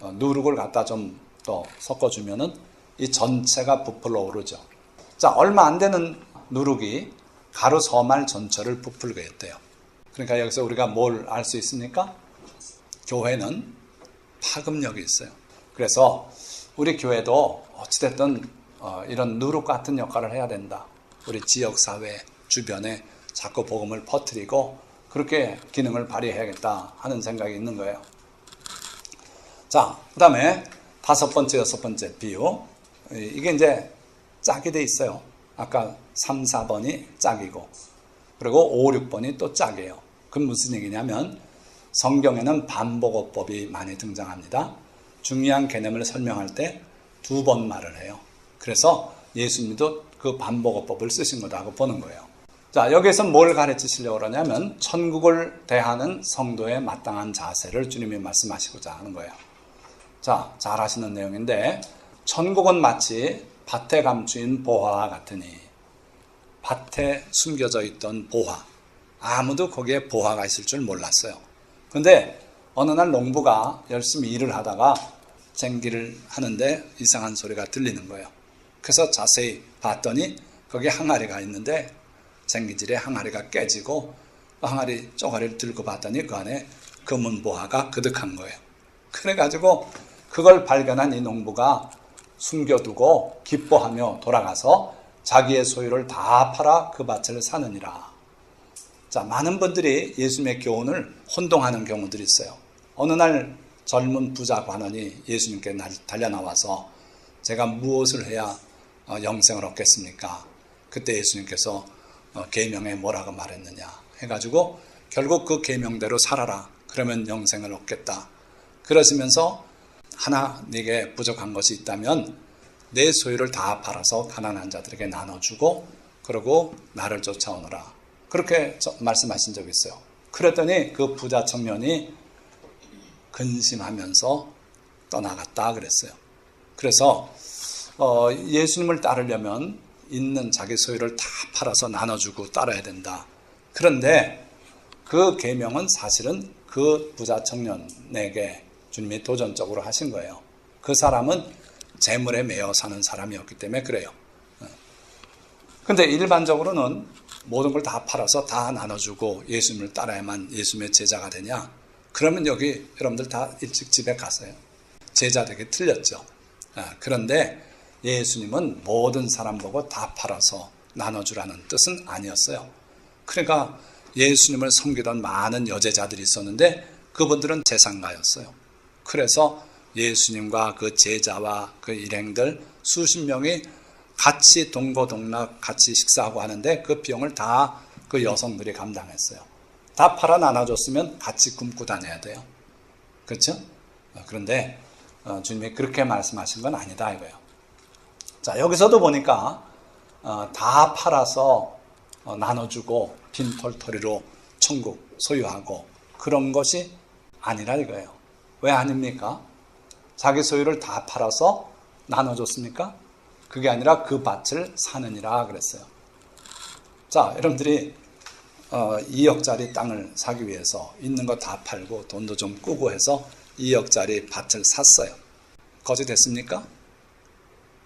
누룩을 갖다 좀 더 섞어주면은 이 전체가 부풀어 오르죠. 자, 얼마 안 되는 누룩이 가루 서말 전체를 부풀게 했대요. 그러니까 여기서 우리가 뭘 알 수 있습니까? 교회는 파급력이 있어요. 그래서 우리 교회도 어찌됐든 이런 누룩 같은 역할을 해야 된다. 우리 지역사회 주변에 자꾸 복음을 퍼뜨리고 그렇게 기능을 발휘해야겠다 하는 생각이 있는 거예요. 자, 그 다음에 다섯 번째, 여섯 번째 비유. 이게 이제 짝이 돼 있어요. 아까 3, 4번이 짝이고 그리고 5, 6번이 또 짝이에요. 그건 무슨 얘기냐면 성경에는 반복어법이 많이 등장합니다. 중요한 개념을 설명할 때 2번 말을 해요. 그래서 예수님도 그 반복어법을 쓰신 거라고 보는 거예요. 자, 여기서 뭘 가르치시려고 그러냐면 천국을 대하는 성도의 마땅한 자세를 주님이 말씀하시고자 하는 거예요. 자, 잘 아시는 내용인데 천국은 마치 밭에 감추인 보화와 같으니, 밭에 숨겨져 있던 보화, 아무도 거기에 보화가 있을 줄 몰랐어요. 그런데 어느 날 농부가 열심히 일을 하다가 쟁기를 하는데 이상한 소리가 들리는 거예요. 그래서 자세히 봤더니 거기에 항아리가 있는데 쟁기질에 항아리가 깨지고 항아리 쪼가리를 들고 봤더니 그 안에 금은 보화가 그득한 거예요. 그래가지고 그걸 발견한 이 농부가 숨겨두고 기뻐하며 돌아가서 자기의 소유를 다 팔아 그 밭을 사느니라. 자, 많은 분들이 예수님의 교훈을 혼동하는 경우들이 있어요. 어느 날 젊은 부자 관원이 예수님께 달려나와서 제가 무엇을 해야 영생을 얻겠습니까? 그때 예수님께서 계명에 뭐라고 말했느냐 해가지고 결국 그 계명대로 살아라. 그러면 영생을 얻겠다. 그러시면서 하나 네게 부족한 것이 있다면 내 소유를 다 팔아서 가난한 자들에게 나눠주고 그러고 나를 쫓아오너라. 그렇게 말씀하신 적이 있어요. 그랬더니 그 부자 청년이 근심하면서 떠나갔다 그랬어요. 그래서 예수님을 따르려면 있는 자기 소유를 다 팔아서 나눠주고 따라야 된다. 그런데 그 계명은 사실은 그 부자 청년에게 주님이 도전적으로 하신 거예요. 그 사람은 재물에 매여 사는 사람이었기 때문에 그래요. 근데 일반적으로는 모든 걸 다 팔아서 다 나눠주고 예수님을 따라야만 예수님의 제자가 되냐? 그러면 여기 여러분들 다 일찍 집에 가세요. 제자 되기 틀렸죠. 그런데 예수님은 모든 사람 보고 다 팔아서 나눠주라는 뜻은 아니었어요. 그러니까 예수님을 섬기던 많은 여제자들이 있었는데 그분들은 재산가였어요. 그래서 예수님과 그 제자와 그 일행들 수십 명이 같이 동거동락 같이 식사하고 하는데 그 비용을 다 그 여성들이 감당했어요. 다 팔아 나눠줬으면 같이 굶고 다녀야 돼요. 그렇죠? 그런데 주님이 그렇게 말씀하신 건 아니다 이거예요. 자, 여기서도 보니까 다 팔아서 나눠주고 빈털터리로 천국 소유하고 그런 것이 아니라 이거예요. 왜 아닙니까? 자기 소유를 다 팔아서 나눠줬습니까? 그게 아니라 그 밭을 사느니라 그랬어요. 자, 여러분들이 2억짜리 땅을 사기 위해서 있는 거 다 팔고 돈도 좀 꾸고 해서 2억짜리 밭을 샀어요. 거지 됐습니까?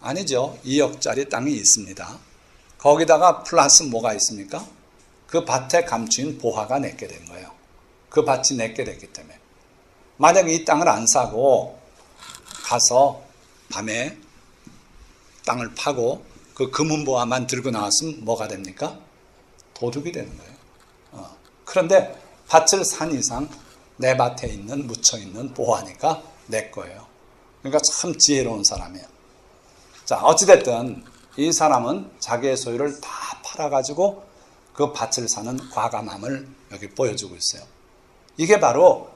아니죠. 2억짜리 땅이 있습니다. 거기다가 플러스 뭐가 있습니까? 그 밭에 감추인 보화가 내게 된 거예요. 그 밭이 내게 됐기 때문에. 만약 이 땅을 안 사고 가서 밤에 땅을 파고 그 금은 보화만 들고 나왔으면 뭐가 됩니까? 도둑이 되는 거예요. 그런데 밭을 산 이상 내 밭에 있는 묻혀있는 보화니까 내 거예요. 그러니까 참 지혜로운 사람이에요. 자, 어찌됐든 이 사람은 자기의 소유를 다 팔아가지고 그 밭을 사는 과감함을 여기 보여주고 있어요. 이게 바로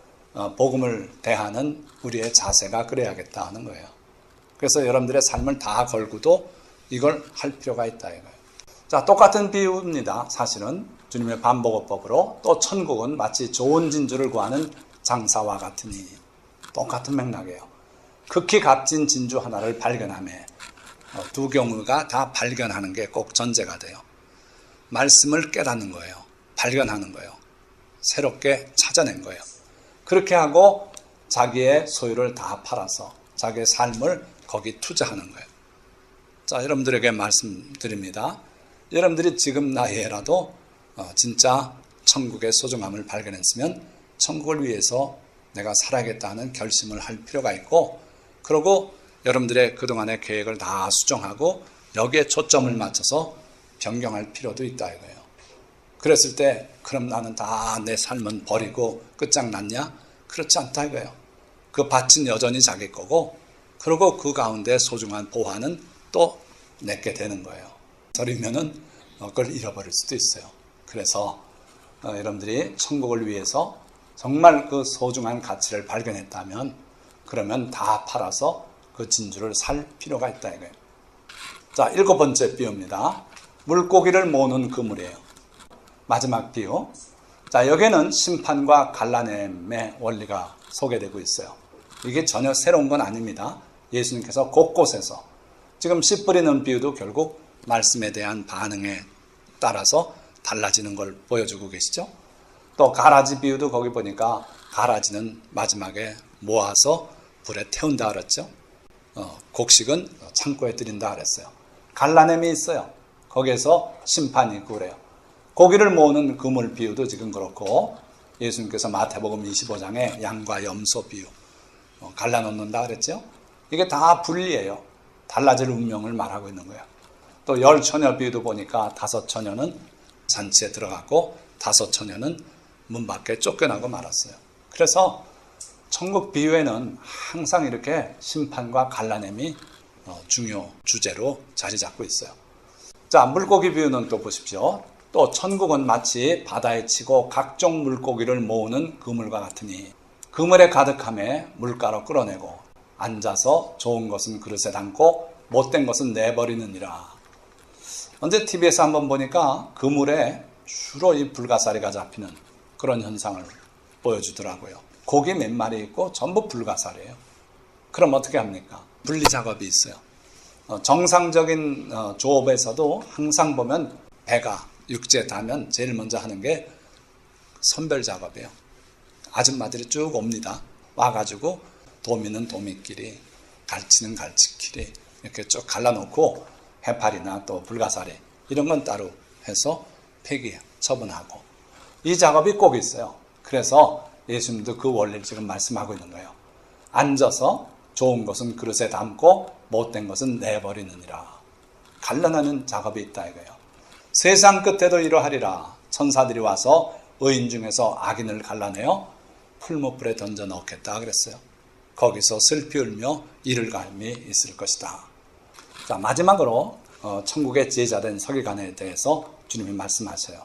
복음을 대하는 우리의 자세가 그래야겠다 하는 거예요. 그래서 여러분들의 삶을 다 걸고도 이걸 할 필요가 있다 이거예요. 자, 똑같은 비유입니다. 사실은 주님의 반복어법으로 또 천국은 마치 좋은 진주를 구하는 장사와 같으니 똑같은 맥락이에요. 극히 값진 진주 하나를 발견하며 두 경우가 다 발견하는 게 꼭 전제가 돼요. 말씀을 깨닫는 거예요. 발견하는 거예요. 새롭게 찾아낸 거예요. 그렇게 하고 자기의 소유를 다 팔아서 자기의 삶을 거기 투자하는 거예요. 자, 여러분들에게 말씀드립니다. 여러분들이 지금 나이에라도 진짜 천국의 소중함을 발견했으면 천국을 위해서 내가 살아야겠다는 결심을 할 필요가 있고, 그리고 여러분들의 그동안의 계획을 다 수정하고 여기에 초점을 맞춰서 변경할 필요도 있다 이거예요. 그랬을 때 그럼 나는 다 내 삶은 버리고 끝장났냐? 그렇지 않다 이거예요. 그 밭은 여전히 자기 거고, 그리고 그 가운데 소중한 보화는 또 내게 되는 거예요. 버리면은 그걸 잃어버릴 수도 있어요. 그래서 여러분들이 천국을 위해서 정말 그 소중한 가치를 발견했다면 그러면 다 팔아서 그 진주를 살 필요가 있다 이거예요. 자, 7번째 비유입니다. 물고기를 모으는 그물이에요. 마지막 비유. 자, 여기에는 심판과 갈라냄의 원리가 소개되고 있어요. 이게 전혀 새로운 건 아닙니다. 예수님께서 곳곳에서 지금 씨 뿌리는 비유도 결국 말씀에 대한 반응에 따라서 달라지는 걸 보여주고 계시죠. 또 가라지 비유도 거기 보니까 가라지는 마지막에 모아서 불에 태운다 그랬죠. 곡식은 창고에 들인다 그랬어요. 갈라냄이 있어요. 거기에서 심판이 있고 그래요. 고기를 모으는 그물 비유도 지금 그렇고, 예수님께서 마태복음 25장에 양과 염소 비유 갈라놓는다 그랬죠. 이게 다 분리예요. 달라질 운명을 말하고 있는 거예요. 또 10처녀 비유도 보니까 5처녀는 잔치에 들어갔고 5처녀는 문 밖에 쫓겨나고 말았어요. 그래서 천국 비유에는 항상 이렇게 심판과 갈라냄이 중요 주제로 자리 잡고 있어요. 자, 물고기 비유는 또 보십시오. 또 천국은 마치 바다에 치고 각종 물고기를 모으는 그물과 같으니 그물에 가득함에 물가로 끌어내고 앉아서 좋은 것은 그릇에 담고 못된 것은 내버리느니라. 언제 TV에서 한번 보니까 그물에 주로 이 불가사리가 잡히는 그런 현상을 보여주더라고요. 고기 몇 마리 있고 전부 불가사리예요. 그럼 어떻게 합니까? 분리 작업이 있어요. 정상적인 조업에서도 항상 보면 배가 육지에 닿으면 제일 먼저 하는 게 선별 작업이에요. 아줌마들이 쭉 옵니다. 와가지고 도미는 도미끼리, 갈치는 갈치끼리 이렇게 쭉 갈라놓고 해파리나 또 불가사리 이런 건 따로 해서 폐기, 처분하고 이 작업이 꼭 있어요. 그래서 예수님도 그 원리를 지금 말씀하고 있는 거예요. 앉아서 좋은 것은 그릇에 담고 못된 것은 내버리느니라. 갈라내는 작업이 있다 이거예요. 세상 끝에도 이러하리라. 천사들이 와서 의인 중에서 악인을 갈라내어 풀무불에 던져 넣겠다 그랬어요. 거기서 슬피 울며 이를 갈미 있을 것이다. 자, 마지막으로 천국의 지혜자된 서기관에 대해서 주님이 말씀하셔요.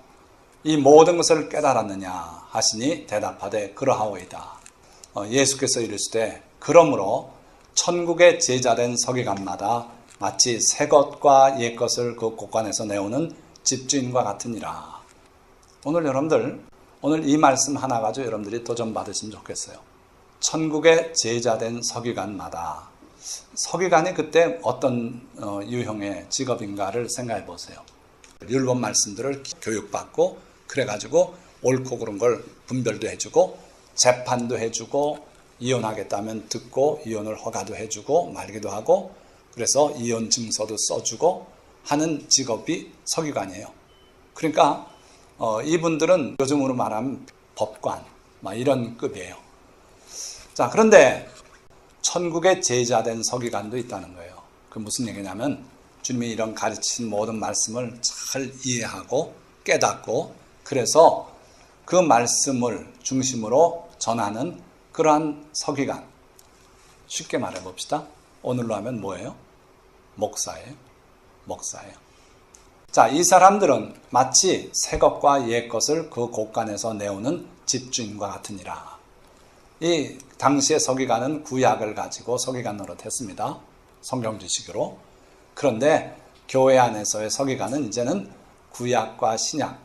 이 모든 것을 깨달았느냐 하시니 대답하되 그러하오이다. 예수께서 이르시되 그러므로 천국의 제자된 서기관마다 마치 새 것과 옛 것을 그 곳간에서 내오는 집주인과 같으니라. 오늘 여러분들, 오늘 이 말씀 하나 가지고 여러분들이 도전 받으시면 좋겠어요. 천국의 제자된 서기관마다, 서기관이 그때 어떤 유형의 직업인가를 생각해 보세요. 율법 말씀들을 교육받고 그래가지고 옳고 그른 걸 분별도 해주고 재판도 해주고 이혼하겠다면 듣고 이혼을 허가도 해주고 말기도 하고 그래서 이혼 증서도 써주고 하는 직업이 서기관이에요. 그러니까 이분들은 요즘으로 말하면 법관 이런 급이에요. 자, 그런데 천국의 제자된 서기관도 있다는 거예요. 그 무슨 얘기냐면 주님이 이런 가르치신 모든 말씀을 잘 이해하고 깨닫고 그래서 그 말씀을 중심으로 전하는 그러한 서기관. 쉽게 말해 봅시다. 오늘로 하면 뭐예요? 목사예요. 목사예요. 자, 이 사람들은 마치 새 것과 옛 것을 그 곳간에서 내오는 집주인과 같으니라. 이 당시의 서기관은 구약을 가지고 서기관 노릇했습니다. 성경 지식으로. 그런데 교회 안에서의 서기관은 이제는 구약과 신약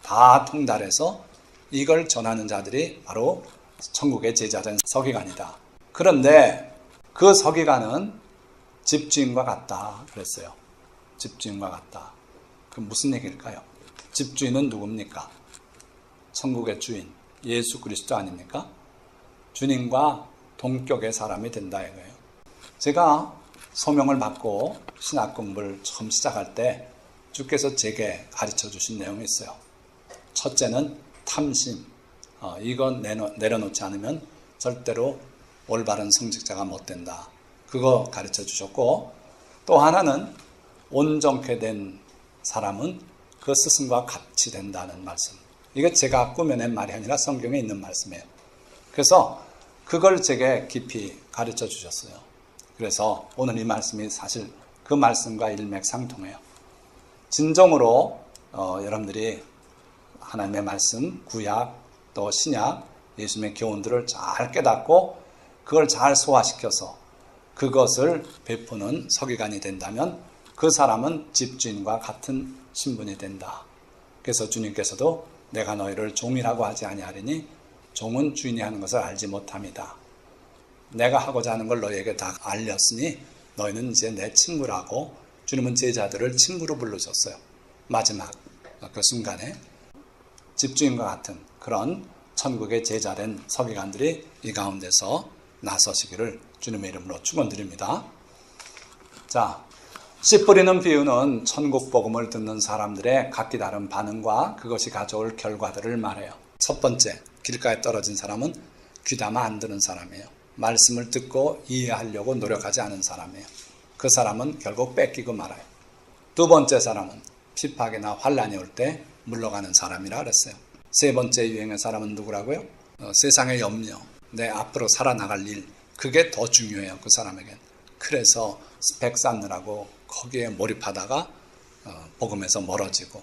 다 통달해서 이걸 전하는 자들이 바로 천국의 제자된 서기관이다. 그런데 그 서기관은 집주인과 같다 그랬어요. 집주인과 같다. 그럼 무슨 얘기일까요? 집주인은 누굽니까? 천국의 주인 예수 그리스도 아닙니까? 주님과 동격의 사람이 된다 이거예요. 제가 소명을 받고 신학 공부를 처음 시작할 때 주께서 제게 가르쳐 주신 내용이 있어요. 첫째는 탐심. 이건 내려놓지 않으면 절대로 올바른 성직자가 못 된다. 그거 가르쳐 주셨고 또 하나는 온전케 된 사람은 그 스승과 같이 된다는 말씀. 이게 제가 꾸며낸 말이 아니라 성경에 있는 말씀이에요. 그래서 그걸 제게 깊이 가르쳐 주셨어요. 그래서 오늘 이 말씀이 사실 그 말씀과 일맥상통해요. 진정으로 여러분들이 하나님의 말씀, 구약, 또 신약, 예수님의 교훈들을 잘 깨닫고 그걸 잘 소화시켜서 그것을 베푸는 서기관이 된다면 그 사람은 집주인과 같은 신분이 된다. 그래서 주님께서도 내가 너희를 종이라고 하지 아니하리니 종은 주인이 하는 것을 알지 못함이다. 내가 하고자 하는 걸 너희에게 다 알렸으니 너희는 이제 내 친구라고 주님은 제자들을 친구로 불러줬어요. 마지막 그 순간에 집주인과 같은 그런 천국의 제자된 서기관들이 이 가운데서 나서시기를 주님의 이름으로 축원드립니다. 자, 씨 뿌리는 비유는 천국 복음을 듣는 사람들의 각기 다른 반응과 그것이 가져올 결과들을 말해요. 첫 번째, 길가에 떨어진 사람은 귀담아 안 듣는 사람이에요. 말씀을 듣고 이해하려고 노력하지 않은 사람이에요. 그 사람은 결국 뺏기고 말아요. 두 번째 사람은 핍박이나 환란이 올 때 물러가는 사람이라 그랬어요. 세 번째 유행의 사람은 누구라고요? 세상의 염려, 내 앞으로 살아나갈 일, 그게 더 중요해요. 그 사람에겐. 그래서 스펙 쌓느라고 거기에 몰입하다가 복음에서 멀어지고,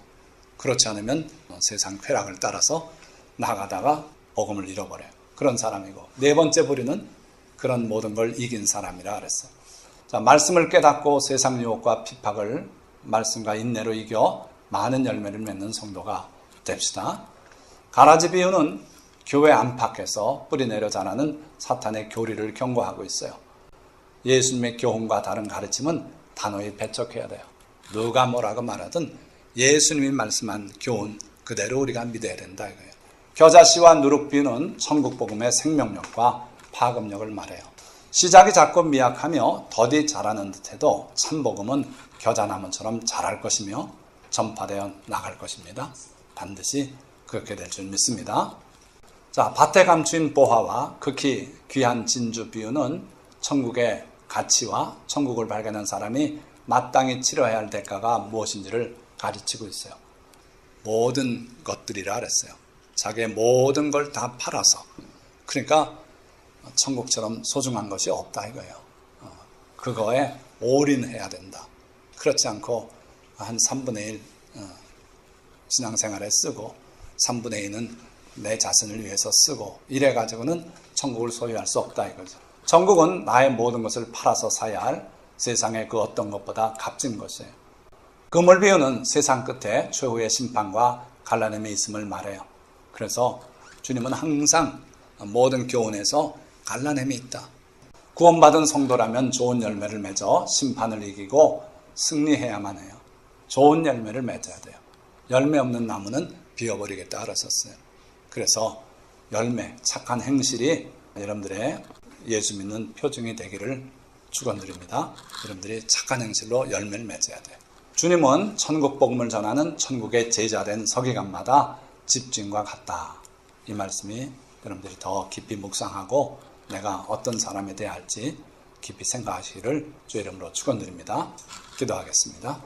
그렇지 않으면 세상 쾌락을 따라서 나가다가 복음을 잃어버려요. 그런 사람이고, 네 번째 부류는 그런 모든 걸 이긴 사람이라 그랬어요. 자, 말씀을 깨닫고 세상 유혹과 핍박을 말씀과 인내로 이겨 많은 열매를 맺는 성도가 됩시다. 가라지 비유는 교회 안팎에서 뿌리내려 자라는 사탄의 교리를 경고하고 있어요. 예수님의 교훈과 다른 가르침은 단호히 배척해야 돼요. 누가 뭐라고 말하든 예수님이 말씀한 교훈 그대로 우리가 믿어야 된다 이거예요. 겨자씨와 누룩 비유는 천국 복음의 생명력과 파급력을 말해요. 시작이 작고 미약하며 더디 자라는 듯해도 참 복음은 겨자나무처럼 자랄 것이며 전파되어 나갈 것입니다. 반드시 그렇게 될 줄 믿습니다. 자, 밭에 감추인 보화와 극히 귀한 진주 비유는 천국의 가치와 천국을 발견한 사람이 마땅히 치러야 할 대가가 무엇인지를 가르치고 있어요. 모든 것들이라 그랬어요. 자기의 모든 걸 다 팔아서. 그러니까 천국처럼 소중한 것이 없다 이거예요. 그거에 올인해야 된다. 그렇지 않고 한 3분의 1 신앙생활에 쓰고 3분의 2는 내 자신을 위해서 쓰고 이래가지고는 천국을 소유할 수 없다 이거죠. 천국은 나의 모든 것을 팔아서 사야 할 세상의 그 어떤 것보다 값진 것이에요. 그물 비유는 세상 끝에 최후의 심판과 갈라냄이 있음을 말해요. 그래서 주님은 항상 모든 교훈에서 갈라냄이 있다. 구원받은 성도라면 좋은 열매를 맺어 심판을 이기고 승리해야만 해요. 좋은 열매를 맺어야 돼요. 열매 없는 나무는 비워버리겠다 그러셨어요. 그래서 열매, 착한 행실이 여러분들의 예수 믿는 표징이 되기를 축원드립니다. 여러분들이 착한 행실로 열매를 맺어야 돼요. 주님은 천국 복음을 전하는 천국의 제자된 서기관마다 집주인과 같다. 이 말씀이 여러분들이 더 깊이 묵상하고 내가 어떤 사람에 대해 할지 깊이 생각하시기를 주의 이름으로 축원드립니다. 기도하겠습니다.